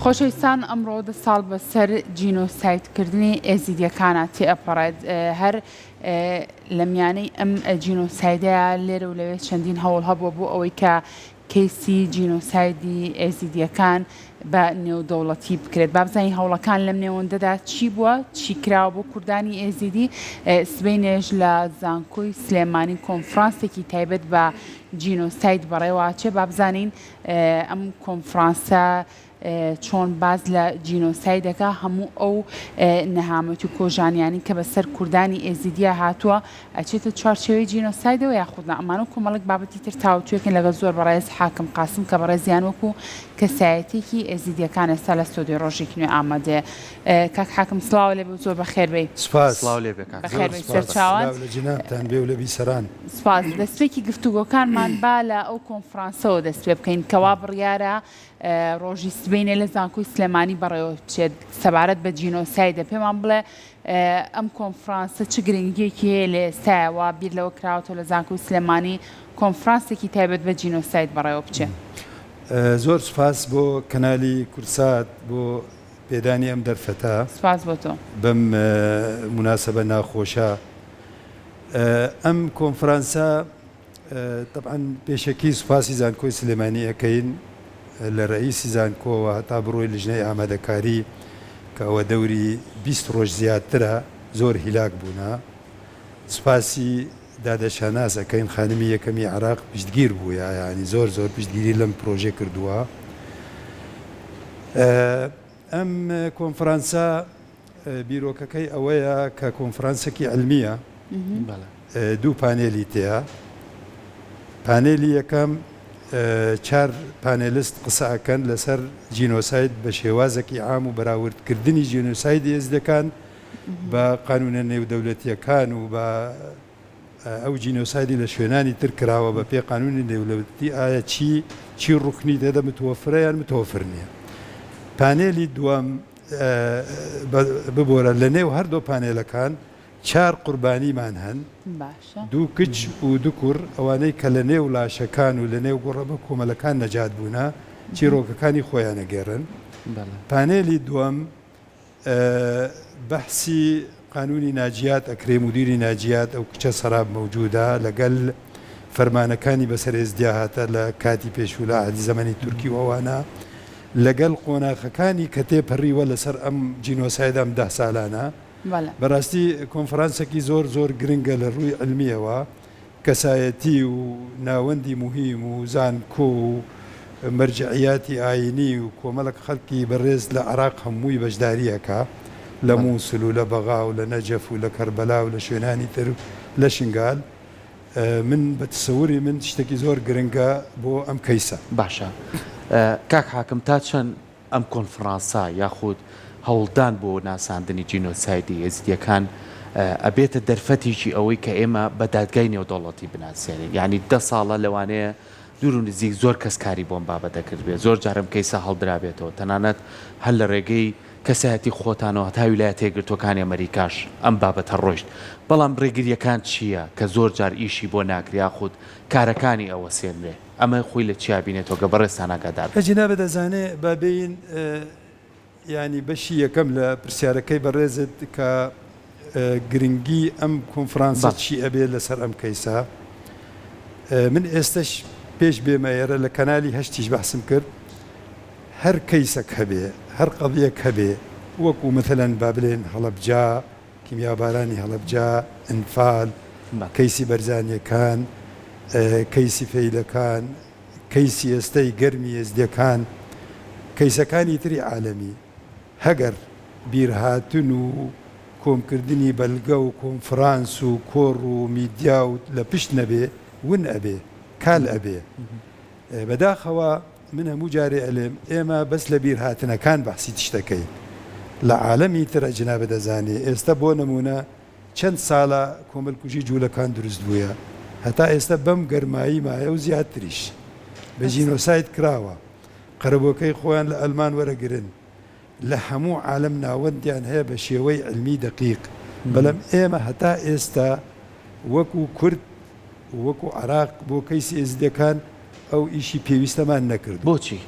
خۆشەویستان ئەمڕۆ دە ساڵ بەسەر جینۆسایدکردنی ئێزیدیەکانە تێئەپەڕێت هەر لە میانەی ئەم جینۆسایدەیە لێرە و لەوێ چەندین هەوڵ هەبووە بۆ ئەوەی کە کەیسی جینۆسایدی ئێزیدیەکان بە نێودەوڵەتی بکرێت. با بزانین هەوڵەکان لەم نێوەندەدا چی بووە، چی کراوە بۆ کوردانی ئێزیدی. سبەینێژ لە زانکۆی سلێمانی کۆنفرانسێکی تایبەت بە جینۆساید بەڕێوەچێ. با بزانین ئەم کۆنفرانسە چۆن باز لە جینۆسایدەکە هەموو ئەو نەهامەتی و کۆژانیانی کە بەسەر کوردانی ئێزیدیا هاتووە ئەچێتە چوارچێوەی جینۆسایدەوە یاخود ئەمانە و کۆمەڵک بابەتی تر تاوتوێکن لەگەڵ زۆر بەڕێز حاکم قاسم کە بەڕێزیان وەکو کەسایەتێکی ئێزیدیەکان ئێستا لە ستۆدیۆ ڕۆژێکی نوێ ئامادەیە. کاک حاکم سڵاو لێ بێ، زۆر بەخێر بێی. سپاس. بەخێر بێی سەرچاوان. لە جنابتان بێ و لە بیسەران. سپاس. دەستپێکی گفتوگۆکانمان با لە ئەو کۆنفرانسەوە دەست پێ بکەین کەوا بڕیارە ڕۆژی سبەینێ لە زانکۆی سلێمانی بەڕێوە بچێت سەبارەت بە جینۆسایدە. پێمان بڵێ ئەم کۆنفرانسە چ گرنگیەکی هەیە لە ئێستایەوە بیر لەوە کراوەتەوە لە زانکۆی سلێمانی کۆنفرانسێکی تایبەت بە جینۆساید بەڕێوە بچێت. زۆر سپاس بۆ کەنالی کورسات بۆ پێدانی ئەم دەرفەتە. سپاس بۆ تۆ بەم مناسبە ناخۆشە. ئەم کۆنفرانسە طبعاً پێشەکی سوپاسی زانکۆی سلێمانی ئەەکەین لە ڕئیسی زانکۆوە هەتا بڕۆی لیژنەی ئامادەکاری کە ئەوە دەوری 20 ڕۆژ زیاترە، زۆر هیلاک بوونا. سوپاسی دادەشاناس ئەەکەین خانمی یەکەمی عراق پشتگیر بووە، ینی زۆر پشتگیری لەم پرۆژێ کردووە. ئەم کۆنفرانسە بیرۆکەکەی ئەوەیە کە کۆنفرانسێکی علمیە، دوو پانێلی تەیە. پانێلی یەکەم 4 پانێلیست قسەکەن لەسەر جینۆساید بە شێوازێکی عام و بەراوردکردنی جینۆسایدی ئێزیدەکان بە قانونە نێودەوڵەتیەکان و بە ئەو جینۆسایدی لە شوێنانی تر کراوە بە پێ قانونی نێودەوڵەتی ئایا چی ڕوکنی دەدە متوەفرە یان متوەفر نییە. پانێلی دووەم ببۆرە لە نێو هەردوو پانێلەکان 4 قوربانیمان هەن، 2 کچ و 2 کوڕ، ئەوانەی کە لە نێو لاشەکان و لە نێو گوڕەبە کۆمەلەکان نەجات بوونا چیرۆکەکانی خۆیان ئەگەێڕن. پانێلی دووەم بەحسی قانونی ناجیات ئەکرێ، مدیری ناجیات ئەو کچە سەراب مەوجودە لەگەڵ فەرمانەکانی بەسەر ئێزدیا هاتە لە کاتی پێشوو لە عهدی زەمەنی تورکی وەوانە لەگەڵ قۆناغەکانی کە تێپەڕیوە لەسەر ئەم جینۆسایدە ئەم 10 ساڵانە. بەڕاستی کۆنفرانسێکی زۆر گرنگە لە ڕووی علمیەوە، کەسایەتی و ناوەندی مهم و زانکۆ و مەرجعیاتی ئاینی و کۆمەڵک خەڵکی بەڕێز لە عراق هەمووی بەشداریەکە، لە مووسڵ و لە بەغا و لە نەجەف و لە کەربەلا و لە شوێنانی تر لە شنگال. من بە تسەوری من شتێکی زۆر گرنگە بۆ ئەم کەیسە. باشە کاک حاکم، تا چەند ئەم کۆنفرانسە یاخود هەوڵدان بۆ ناساندنی جینۆسایدی ئێزیدیەکان ئەبێتە دەرفەتێکی ئەوەی کە ئێمە بە دادگای نێودەوڵەتی بناسیێنین؟ یعنی 10 ساڵە لەوانەیە دوور و نزیک زۆر کەس کاری بۆم بابەتە کردبێت، زۆر جارم کەیسە هەڵدرابێتەوە، تەنانەت هەر لە ڕێگەی کەسایەتی خۆتانەوە تا ویلایەتە یەکگرتووەکانی ئەمریکاش ئەم بابەتە ڕۆیشت. بەڵام ڕێگریەکان چییە کە زۆر جار ئیشی بۆ ناکریا خود کارەکانی ئەوە سێنرێ؟ ئەمە خۆی لە چیا بینێتەوە کە بەڕێستان ئاگادار بە جنابە دەزانێ بابین ینی بەشی یەکەم لە پرسیارەکەی بەڕێزت کە گرنگی ئەم کۆنفرانسە چی ئەبێ لەسەر ئەم کەیسە. من ئێستش پێش بێمە ئێرە لە کەنالی هەشتیش بەحسم کرد، هەر کەیسەک هەبێ، هەر قەڵیەک هەبێ، وەکو مەثەلەن با بڵێن هەڵەبجا، کیمیابارانی هەڵەبجا، ئەنفال، کەیسی بەرزانیەکان، کەیسی فەیلەکان، کەیسی ئێستەی گەرمی ئێزدیەکان، کەیسەکانی تری عالەمی، هەگەر بیرهاتن و کۆمکردنی بەلگە و کۆنفرانس و کۆڕ و میدیا و لە پشت نەبێ ون ئەبێ کال ئەبێ. بەداخەوە من هەموو جارێ ئەلێم ئێمە بەس لە بیرهاتنەکان بەحسی تشتەکەی لە عالەمی ترە جنابە دەزانێ. ئێستا بۆ نمونە چەند ساڵە کۆمەلکوژی جوولەکان دروست بووە، هەتا ئێستا بەم گەرمایی مایە و زیاتریش بە جینۆساید کراوە. قەرەبۆکەی خۆیان لە ئەلمان وەرەگرن، لە هەموو عالم ناوەندیان هەیە بە شێوەی علمی دقیق. بەڵام ئێمە هەتا ئێستا وەکو کورد وەکو عراق بۆ کەیسی ئێزیدەکان ئەو ئیشی پێویستەمان نەکرد. بۆچی؟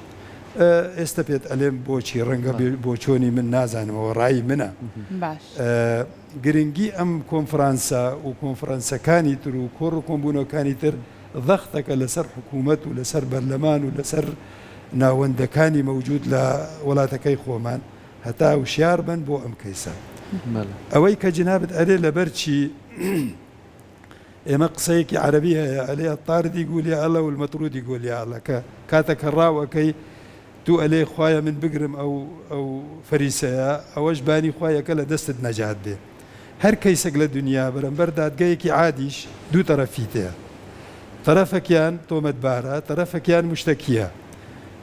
ئێستا پێت ئەلێم بۆچی ڕەنگە بۆ چۆنی من نازانمەوە ڕای منە باش گرنگی ئەم کۆنفرانسە و کۆنفرانسەکانی تر و کۆڕ و کۆمبوونەکانی تر ضەختەکە لەسەر حکوومەت و لەسەر بەرلەمان و لەسەر ناوەندەکانی مەوجود لە وڵاتەکەی خۆمان هەتا وشیار بن بۆ ئەم کەیسە ئەوەی کە جنابت ئەلێ لەبەر چی ئێمە قسەیەکی عەرەبی هەیە ئەلێ الطاردی گولی ئەڵە و المەطرودی گولی ئەڵە کە کاتێکە ڕاوەکەی تو ئەلێ خوایە من بگرم ئەو فەریسەیە ئەوەش بانی خوایەکە لە دەستت نەجات بێ هەر کەیسێک لە دنیا بەرەمبەر دادگایەکی عادیش دوو تەرەفی تەیە تەرەفێکیان تۆمەتبارە تەرەفێکیان مشتەکیە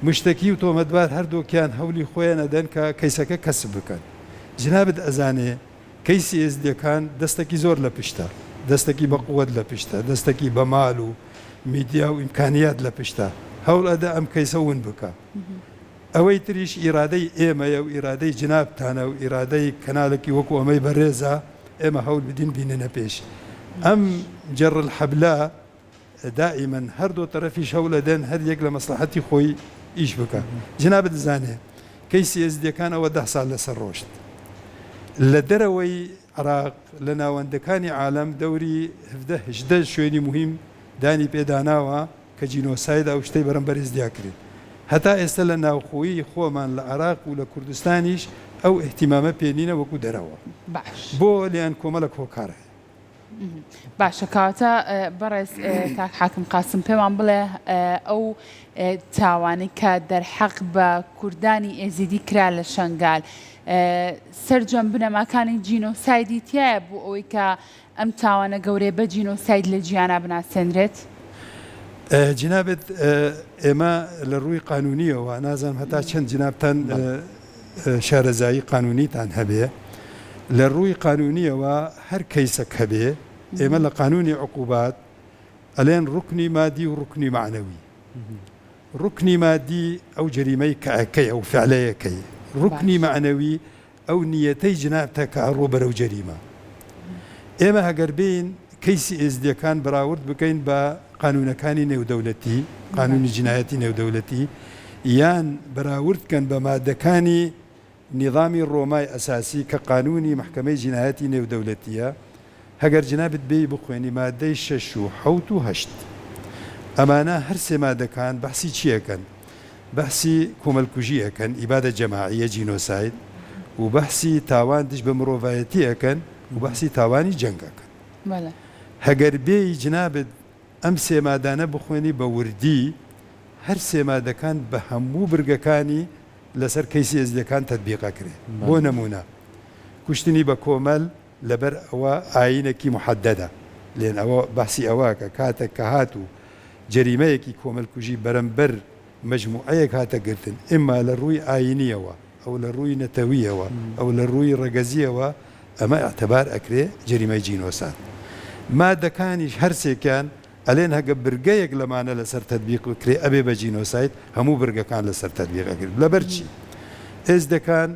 مشتەکی و تۆمەتبار هەردووکیان هەولی خۆیان ئەدەن کە کەیسەکە کەسب بکەن جنابت ئەزانێ کەیسی ئێزدیەکان دەستێکی زۆر لە پشتە دەستێکی بە قووەت لە پشتە دەستێکی بە ماڵ و میدیا و ئیمکانیات لە پشتە هەوڵ ئەدا ئەم کەیسە ون بکە ئەوەی تریش ئیرادەی ئێمەیە و ئیرادەی جنابتانە و ئیرادەی کەناڵێکی وەکو ئەمەی بەڕێزە ئێمە هەوڵ بدین بیننە پێش ئەم جەڕ الحەبلا دائما هەردوو تەرەفیش هەوڵ ئەدەن هەر یەک لە مەسلحەتی خۆی ئیش بکە جنابت دەزانێ کەیسی ئێزدیەکان ئەوە 10 ساڵ لەسەر ڕۆشت لە دەرەوەی عراق لە ناوەندەکانی عالم دەوری 17 شوێنی مهم دانی پێداناوە کە جینۆسایدا و شتەی بەرەمبەر ئێزدیا کرێت هەتا ئێستا لە ناوخۆیی خۆمان لە عراق و لە کوردستانیش ئەو احتیمامە پێنینە وەکو دەرەوە باش بۆ لێیان کۆمەڵک هۆکارە باشە کاتە بەڕێز تا حاکم قاسم پێمان بڵێ ئەو تاوانی کە دەرحەق بە کوردانی ئێزیدی کرا لە شەنگال سەرجەم بنەماکانی جینۆسایدی تایە بوو ئەوەی کە ئەم تاوانە گەورەی بە جینۆساید لە جیانا بناسێنرێت جنابێت ئێمە لە ڕووی قانونیەوە نازانم هەتا چەند جنابتان شارەزایی قانونیتان هەبێ لە ڕووی قانونیەوە هەر کەیسەک هەبێ ئێمە لە قانونی عقوبات ئەلێن ڕوکنی مادی و ڕوکنی معنەوی ڕوکنی مادی ئەو جەریمەی کە ئەەکەی ئەو فعلەیەکەی ڕوکنی معنەوی ئەو نیەتەی جنابتە کە ئەڕۆ بەرەو جەریمە ئێمە هەگەر بین کەیسی ئێزدیەکان بەراورد بکەین بە قانونەکانی نێودەوڵەتی قانونی جنایەتی نێودەوڵەتی یان بەراوردکەن بە مادەکانی نظامی ڕۆمای ئەساسی کە قانونی محکمەی جنایەتی نێودەوڵەتیە هەگەر جنابت بێی بخوێنی مادەی 6 و 7 و 8 ئەمانە هەر سێ مادەکان بەحسی چیەکەن بەحسی کۆمەلکوژیەکەن ئیبادە جەماعیە جینۆساید و بەحسی تاوان دش بە مرۆڤایەتی ئەکەن و بەحسی تاوانی جەنگەکەن هەگەر بێی جنابت ئەم سێ مادانە بخوێنی بە وردی هەر سێ مادەکان بە هەموو برگەکانی لەسەر کەیسی ئێزدیەکان تەطبیقە کرێ بۆ نەمونە کوشتنی بە کۆمەل لەبەر ئەوە ئاینێکی محەددەدە لێن ئەوە بەحسی ئەوەکە کاتێک کە هات و جەریمەیەکی کۆمەلکوژی بەرەمبەر مەجموعەیەک هاتە گرتن ئێمە لە ڕووی ئاینیەوە ئەو لە ڕووی نەتەویەوە ئەو لە ڕووی ڕەگەزیەوە ئەمە ئەعتەبار ئەکرێ جەریمەی جینۆسات مادەکانیش هەرسێکیان ئەلێن هەگە برگەیەک لەمانە لەسەر تەطبیق بکرێ ئەبێ بە جینۆسایت هەموو برگەکان لەسەر تەطبیق ئەکرێت لەبەرچی ئێزدەکان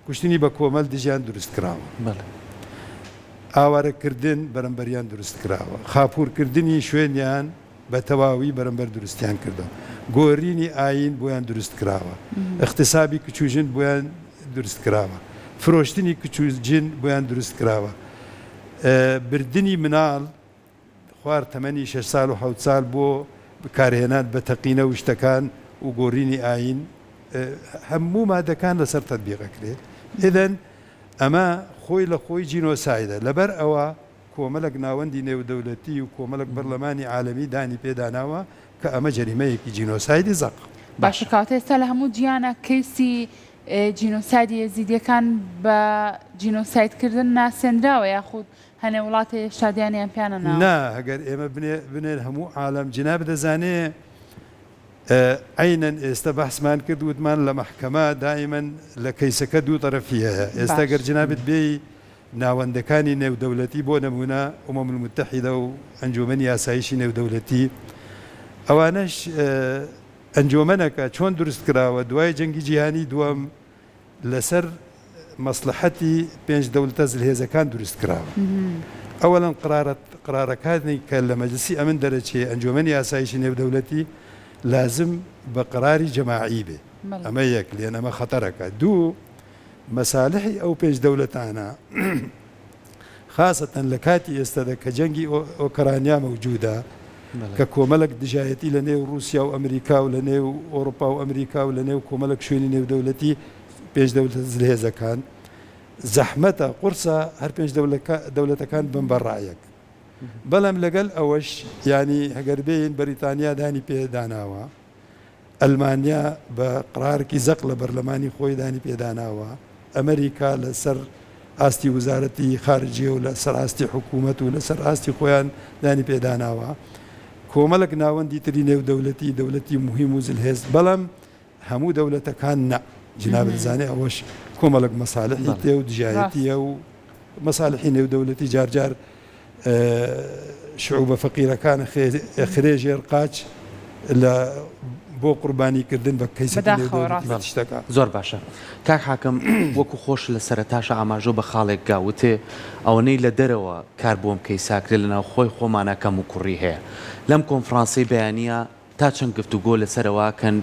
کوشتنی بە کۆمەل دژیان دروست کراوە ئاوارەکردن بەرەمبەریان دروست کراوە خاپوورکردنی شوێنیان بە تەواوی بەرەمبەر دروستیان کردەوە گۆڕینی ئاین بۆیان دروست کراوە اختصابی کچوژن بۆیان دروست کراوە فرۆشتنی کچوجین بۆیان دروست کراوە بردننی مناڵ خوار تەمەنی 6 ساڵ و 7 ساڵ بۆ بەکارهێنان بە تەقینە و شتەکان و گۆڕینی ئاین هەموو مادەکان لەسەر تەطبیقەکرێت ئێدەن ئەمە خۆی لە خۆی جینۆسایدە لەبەر ئەوە کۆمەڵک ناوەندی نێودەوڵەتی و کۆمەڵک بەرلەمانی عالەمی دانی پێداناوە کە ئەمە جەریمەیەکی جینۆسایدی زەق باشە کاتە ئێستا لە هەموو جیانە کەیسی جینۆسایدی ئێزیدیەکان بە جینۆسایدکردن ناسێنراوە یاخود هەنێ وڵاتی شادیانیان پیانە نا هەگەر ئێمە بنێن هەموو عالم جناب دەزانێ عینەن ئێستا بەحسمان کرد وتمان لە مەحکەمە دائیمەن لە کەیسەکە دوو تەرەفی هەیە ئێستا گەر جنابت بێی ناوەندەکانی نێودەوڵەتی بۆ نمونە ئومەم المتحیدە و ئەنجومەنی یاساییشی نێودەوڵەتی ئەوانەش ئەنجومەنەکە چۆن دروست کراوە دوای جەنگی جیهانی دووەم لەسەر مەسلحەتی 5 دەوڵەتە زلهێزەکان دروست کراوە ئەوەڵەن قرارەکانی کە لە مەجلسی ئەمن دەرەچێ ئەنجومەنی یاساییشی نێودەوڵەتی لازم بە قراری جەماعی بێ ئەمە یەک لێن ئەمە خەتەرەکە دوو مەسالحی ئەو پێش دەوڵەتانە خاصەتەن لە کاتی ئێستادا کە جەنگی ئۆکرانیا مەوجودە کە کۆمەڵک دژایەتی لە نێو رووسیا و ئەمریکا و لە نێو ئۆروپا و ئەمریکا و لە نێو کۆمەڵک شوێنی نێودەوڵەتی پێش دەوڵەت هێزەکان زەحمەتە قورسە هەر پێش دەوڵەتەکان بن بەڕایەک بەڵام لەگەڵ ئەوەش ینی هەگەربێن بەریتانیا دانی پێداناوە ئەلمانیا بە قرارکی زەق لە بەرلەمانی خۆی دانی پێداناوە ئەمریکا لەسەر ئاستی وزارەتی خارجیە و لەسەر ئاستی حکوومەت و لەسەر ئاستی خۆیان دانی پێداناوە کۆمەڵک ناوەندی تری نێودەوڵەتی دەوڵەتی مهم و زلهێز بەڵام هەموو دەوڵەتەکان نە جناب دەزانێ ئەوەش کۆمەڵک مەسالحی تێ و دژایەتیە و مەسالحی نێودەوڵەتی جارجار شعوبە فەقیرەکان خرێژێر قاچ لە بۆ قوربانیکردن بە کەیسەکە شتەکە زۆر باشە کاک حاکم وەکو خۆش لە سەرەتاشە ئاماژۆ بە خاڵێک گاوتێ ئەوەنەی لە دەرەوە کار بۆم کەیساکرێ لەناو خۆی خۆمانە کەم و کوڕی هەیە لەم کۆنفرانسەی بەیانیە تا چەند گفتوگۆ لەسەرەوەکەن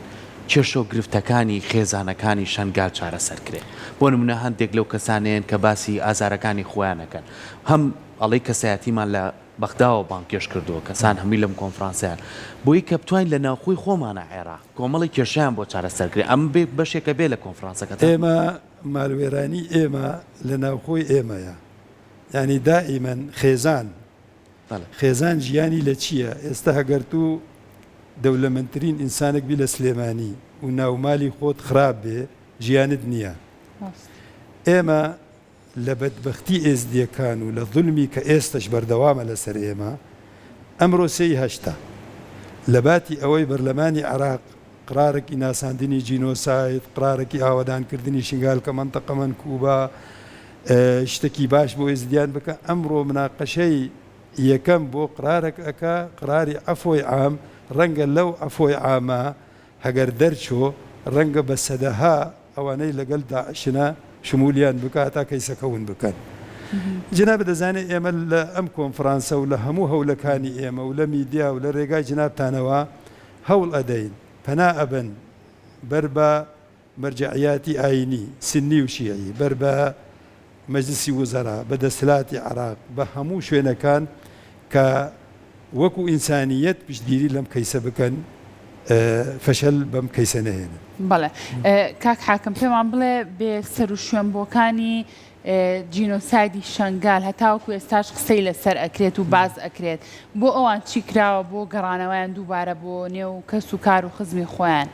چێشۆ گرفتەکانی خێزانەکانی شەنگال چارەسەرکرێ بۆ نمونە هەندێک لەو کەسانێن کە باسی ئازارەکانی خۆیانەکەن هەم ئەڵەی کەسایەتیمان لە بەغداوە بانکێش کردووە کەسان هەمی لەم کۆنفرانسیان بۆی کە بتوانین لە ناوخۆی خۆمانە عێراق کۆمەڵی کێشیان بۆ چارەسەرکرێ ئەم بەشێکە بێ لە کۆنفرانسەکە ئێمە ماڵوێرانی ئێمە لە ناوخۆی ئێمەیە ینی دائیمەن خێزان ژیانی لە چییە ئێستا هەگەر تو دەوڵەمەندترین ئینسانێک بی لە سلێمانی و ناومالی خۆت خراپ بێ ژیانت نییە ئێمە لە بەدبەختی ئێزدیەکان و لە ظلمی کە ئێستش بەردەوامە لەسەر ئێمە ئەمڕۆ سێی هەشتا لە باتی ئەوەی بەرلەمانی عێراق قرارێکی ناساندنی جینۆساید قرارێکی ئاوادانکردنی شنگال کە منتەقە مەنکوبە شتێکی باش بۆ ئێزدیان بکە ئەمڕۆ مناقەشەی یەکەم بۆ قرارێک ئەکا قراری عەفۆی عام ڕەنگە لەو عەفۆی عامە هەگەر دەرچۆ ڕەنگە بە سەدەها ئەوانەی لەگەڵ داعشنە شمولیان بکات تا کەیسەکەون بکەن جناب دەزانێت ئێمە لە ئەم کۆنفرانسە و لە هەموو هەولەکانی ئێمە و لە میدیا و لە ڕێگای جنابتانەوە هەوڵ ئەدەین پەنا ئەبن بەر بە مەرجعیاتی ئاینی سنی و شیعی بەر بە مەجلسی وزەرا بە دەسەڵاتی عێراق بە هەموو شوێنەکان کە وەکو ئینسانیەت پشتگیری لەم کەیسە بکەن فەشەل بەم کەیسە نەهێنن بەڵێ کاک حاکم پێمان بڵێ بێ سەر و شوێنبووەکانی جینۆسایدی شەنگال هەتاوەکو ئێستاش قسەی لەسەر ئەکرێت و باز ئەکرێت بۆ ئەوان چی کراوە بۆ گەڕانەوەیان دووبارە بۆ نێو کەس و کار و خزمی خۆیان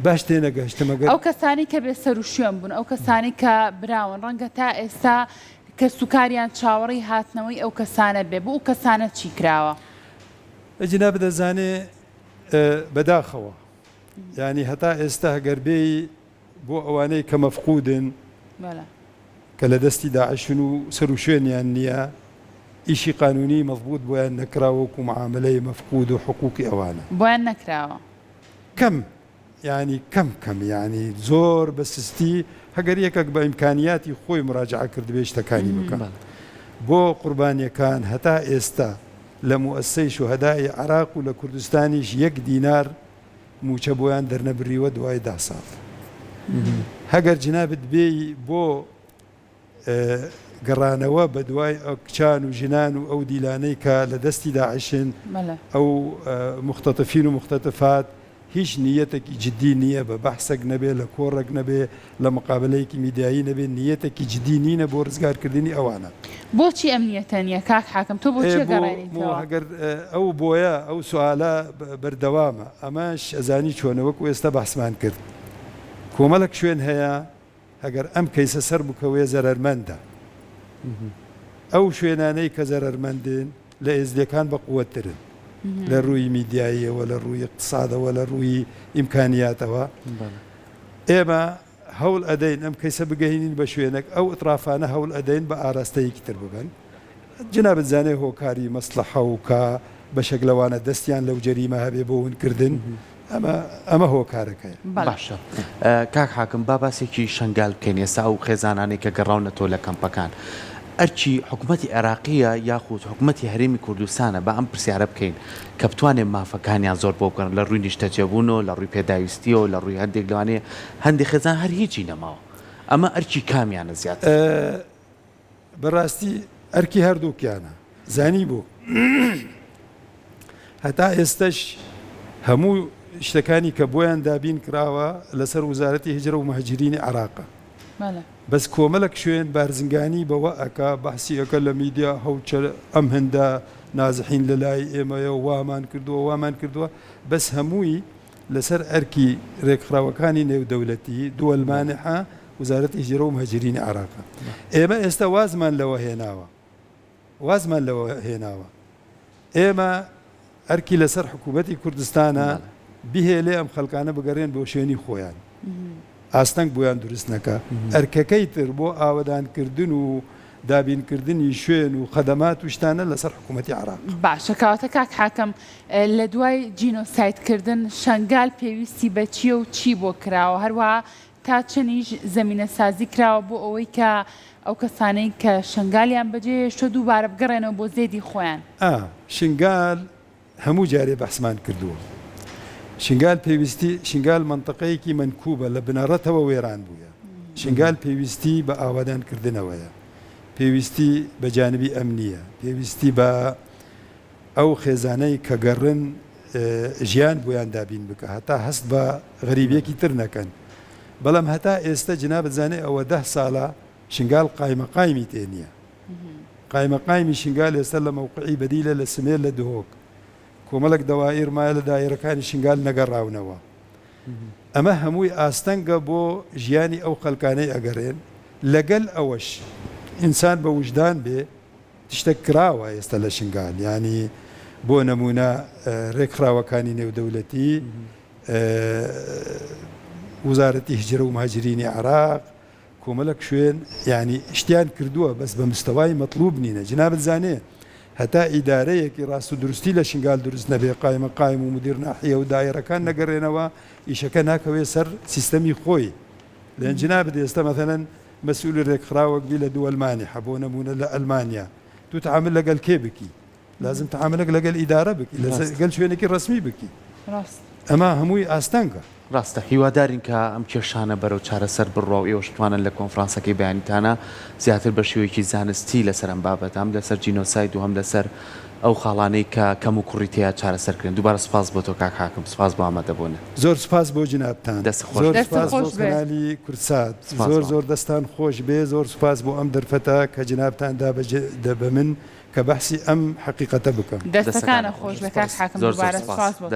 باش تێنەگەشتمەگەر ئەو کەسانی کە بێ سەر و شوێن بوون ئەو کەسانی کە براون ڕەنگە تا ئێستا کە سوکاریان چاوەڕی هاتنەوەی ئەو کەسانە بێ بۆ ئەو کەسانە چی کراوە جناب دەزانێ بەداخەوە ینی هەتا ئێستا هەگەربێی بۆ ئەوانەی کە مەفقودن کە لە دەستی داعشن و سەر و شوێنیان نییە ئیشی قانونی مەضبوط بۆیان نەکراوەکو معاملەی مەفقود و حقوقی ئەوانە بۆیان نەکراوە کەم ینی کەم ینی زۆر بە سستی هەگەر یەکێک بە ئیمکانیاتی خۆی مراجعە کرد بێ شتەکانی بکەن بۆ قوربانیەکان هەتا ئێستا لە موەسسەی شوهەدای عێراق و لە کوردستانیش 1 دینار موچە بۆیان دەرنەبریوە دوای 10 ساڵ هەگەر جنابت بێی بۆ گەڕانەوە بە دوای کچان و ژنان و ئەو دیلانەی کە لە دەستی داعشن ئەو مختەتەفین و مختەتەفات هیچ نیەتێکی جدی نییە بە بەحسێک نەبێ لە کۆڕێک نەبێ لە مقابلەیەکی میدیایی نەبێ نیەتێکی جدی نینە بۆ ڕزگارکردنی ئەوانە بۆچی ئەم نیەتە نییە کاک حاکم تۆ بۆچی گەڕێنیتەوە هەگەر ئەو بۆیە ئەو سوالە بەردەوامە ئەماش ئەزانی چۆنەوەکو ئێستا بەحسمان کرد کۆمەڵک شوێن هەیە هەگەر ئەم کەیسە سەر بکەوێ زەرەرمەندە ئەو شوێنانەی کە زەرەرمەندن لە ئێزدەکان بە قووەترن لە ڕووی میدیاییەوە لە ڕووی اقتصادەوە لە ڕووی ئیمکانیاتەوە ئێمە هەوڵ ئەدەین ئەم کەیسە بگەینین بە شوێنێک ئەو ئەطرافانە هەوڵ ئەدەین بە ئاراستەیەکی تر ببن جنابت زانێ هۆکاری مەسلەحە و کا بەشێک لەوانە دەستیان لەو جەریمە هەبێ بۆ ونکردن ئەمە هۆکارەکەیە باشە کاک حاکم با باسێکی شەنگال بکەین ئێستا ئەو خێزانانی کە گەڕاونەتۆ لە کەمپەکان ئەرچی حکوومەتی عێراقیە یاخود حکوومەتی هەرێمی کوردستانە بە ئەم پرسیارە بکەین کە بتوانێت مافەکانیان زۆر بۆ بکەن لە ڕووی نیشتەجێبوونەوە لە ڕووی پێداویستیەوە لە ڕووی هەندێک لەوانەیە هەندێک خێزان هەر هیچی نەماوە ئەمە ئەرچی کامیانە زیاتر بەڕاستی ئەرکی هەردووکیانە زانی بوو هەتا ئێستش هەموو شتەکانی کە بۆیان دابین کراوە لەسەر وزارەتی هجرە و مەهاجرینی عێراقە بەس کۆمەڵک شوێن بارزنگانی بەوە ئەکا بەحسی ئەەکە لە میدیا هەوچە ئەم هەندە نازحین لە لای ئێمەیە وامان کردووە بەس هەمووی لەسەر ئەرکی ڕێکخراوەکانی نێودەوڵەتی دووەلمانحە وزارەتی هجرە و مەهاجرینی عێراقە ئێمە ئێستا وازمان لەوە هێناوە ئێمە ئەرکی لەسەر حکوومەتی کوردستانە بهێلێ ئەم خەڵکانە بگەڕێن بۆ شوێنی خۆیان ئاستەنگ بۆیان دروست نەکە ئەرکەکەی تر بۆ ئاوەدانکردن و دابینکردنی شوێن و خەدەمات و شتانە لەسەر حکوومەتی عێراق باشە کەواتە کاک حاکەم لە دوای جینۆسایدکردن شنگال پێویستی بە چیە و چی بۆ کراوە هەروەها تا چەندیش زەمینە سازی کراوە بۆ ئەوەی کە ئەو کەسانەی کە شنگالیان بەجێهێشتە دووبارە بگەڕێنەوە بۆ زێدی خۆیان شنگال هەموو جارێ بەحسمان کردووە شنگال پێویستی شنگال منطقەیەکی منکوبە لە بنەڕەتەوە وێران بووە شنگال پێویستی بە ئاوادانکردنەوەیە پێویستی بە جانبی ئەمنیە پێویستی بە ئەو خێزانەی کە گەڕن ژیان بۆیان دابین بکە هەتا هەست بە غەریبیەکی تر نەکەن بەڵام هەتا ئێستا جناب بزانێ ئەوە 10 ساڵە شنگال قایمەقایمی تێ نییە قایمەقایمی شنگال ئێستا لە مووقعی بەدیلە لە سمێر لە دهۆک کۆمەڵک دەوائر مایە لە دایرەکانی شنگال نەگەڕاونەوە ئەمە هەمووی ئاستەنگە بۆ ژیانی ئەو خەڵکانەی ئەگەڕێن لەگەل ئەوەش ئینسان بە وجدان بێ تشتە کراوە ئێستا لە شنگال ینی بۆ نمونە ڕێکخراوەکانی نێودەوڵەتی وزارەتی هجرە و مەهاجرینی عێراق کۆمەڵک شوێن ینی شتیان کردووە بەس بە مستەوای مەطلوب نینە جناب زانێ هەتا ئیدارەیەکی ڕاست و دروستی لە شنگال دروست نەبێ قایمە و مدیر ناحیە و دایرەکان نەگەڕێنەوە ئیشەکە ناکەوێت سەر سیستەمی خۆی لەن جناب ئێستا مەثەلەن مەسئول ڕێکخراوەک بی لە دووەلمانی حەبۆ نمونە لە ئەلمانیا تو تعامل لەگەڵ کێ بکی لازم تعاملك لەگەڵ ئیدارە بکی لەگەڵ شوێنێکی ڕسمی بکی ئەمە هەمووی ئاستەنگە ڕاستە هیوادارین کە ئەم کێشانە بەرەو چارەسەر بڕوا و ئێوەش توانن لە کۆنفرانسەکەی بەیانیتانە زیاتر بە شێوەیەکی زانستی لەسەر ئەم بابەت هەم لەسەر جینۆساید و هەم لەسەر ئەو خاڵانەی کە کەم و کوڕیتەیە چارەسەرکردن دووبارە سپاس بۆ تۆ کاک حاکم سپاس بۆ ئامادەبوونە زۆر سپاس بۆ جنابتان زۆر سپاس بۆ کەنالی کورسات زۆر دەستان خۆش بێ زۆر سپاس بۆ ئەم دەرفەتە کە جنابتان دابە من کە بەحسی ئەم حقیقەتە بکەم دەستەکانە خۆش بە کاک حاکم دووبارە سپاس بۆ